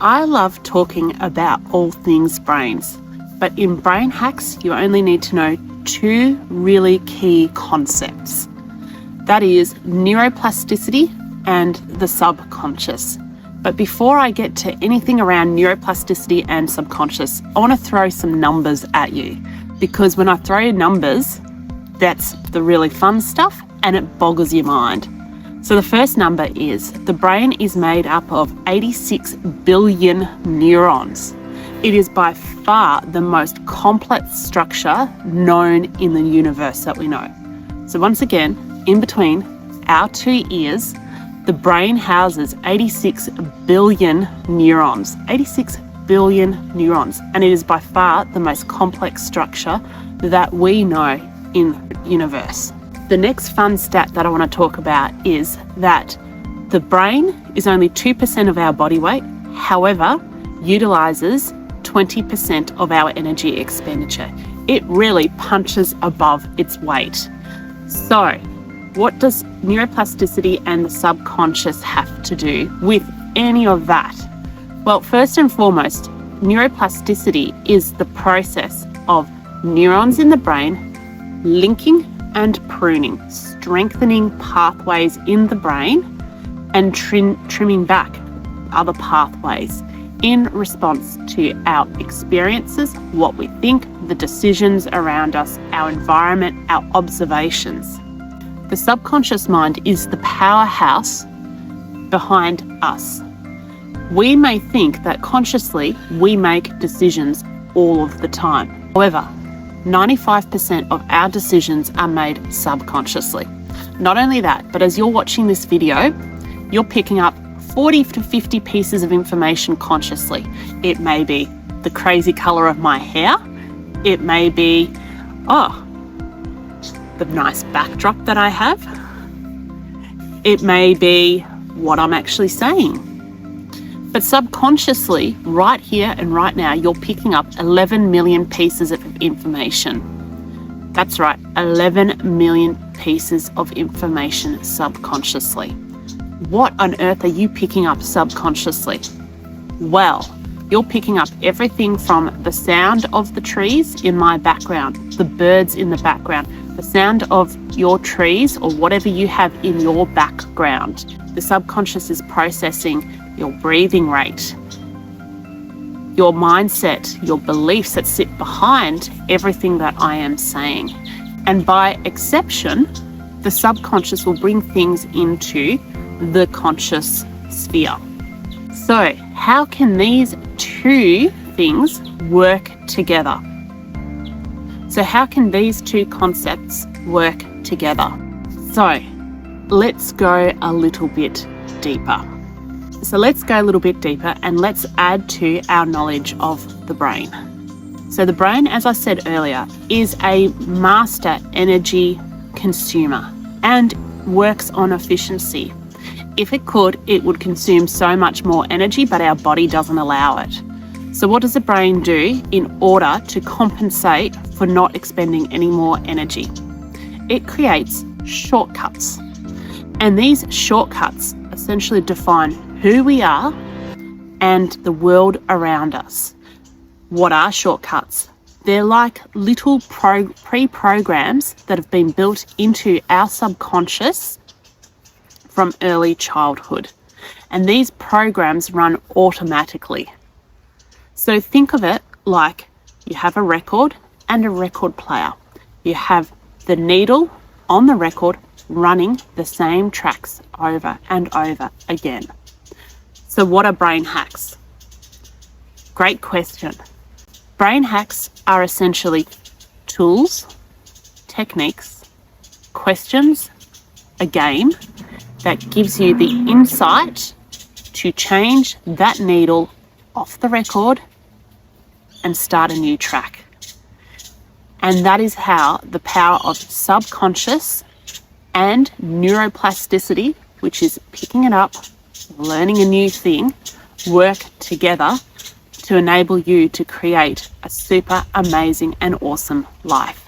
I love talking about all things brains, but in brain hacks, you only need to know two really key concepts. That is neuroplasticity and the subconscious. But before I get to anything around neuroplasticity and subconscious, I want to throw some numbers at you, because when I throw numbers, that's the really fun stuff and it boggles your mind. So the first number is the brain is made up of 86 billion neurons. It is by far the most complex structure known in the universe that we know. So once again, in between our two ears, the brain houses 86 billion neurons. 86 billion neurons. And it is by far the most complex structure that we know in the universe. The next fun stat that I want to talk about is that the brain is only 2% of our body weight, however, utilizes 20% of our energy expenditure. It really punches above its weight. So, what does neuroplasticity and the subconscious have to do with any of that? Well, first and foremost, neuroplasticity is the process of neurons in the brain linking and pruning, strengthening pathways in the brain and trimming back other pathways in response to our experiences, what we think, the decisions around us, our environment, our observations. The subconscious mind is the powerhouse behind us. We may think that consciously we make decisions all of the time. However, 95% of our decisions are made subconsciously. Not only that, but as you're watching this video, you're picking up 40 to 50 pieces of information consciously. It may be the crazy color of my hair. It may be, the nice backdrop that I have. It may be what I'm actually saying. But subconsciously, right here and right now, you're picking up 11 million pieces of information. That's right, 11 million pieces of information subconsciously. What on earth are you picking up subconsciously? Well, you're picking up everything from the sound of the trees in my background, the birds in the background, the sound of your trees or whatever you have in your background. The subconscious is processing your breathing rate, your mindset, your beliefs that sit behind everything that I am saying. And by exception, the subconscious will bring things into the conscious sphere. So, how can these two things work together? So, how can these two concepts work together? So, let's go a little bit deeper. And let's add to our knowledge of the brain. So the brain, as I said earlier, is a master energy consumer and works on efficiency. If it could, it would consume so much more energy, but our body doesn't allow it. So what does the brain do in order to compensate for not expending any more energy? It creates shortcuts. And these shortcuts essentially define who we are and the world around us. What are shortcuts? They're like little pre-programs that have been built into our subconscious from early childhood. And these programs run automatically. So think of it like you have a record and a record player. You have the needle on the record running the same tracks over and over again. So what are brain hacks? Great question. Brain hacks are essentially tools, techniques, questions, a game that gives you the insight to change that needle off the record and start a new track. And that is how the power of subconscious and neuroplasticity, which is picking it up, learning a new thing, work together to enable you to create a super amazing and awesome life.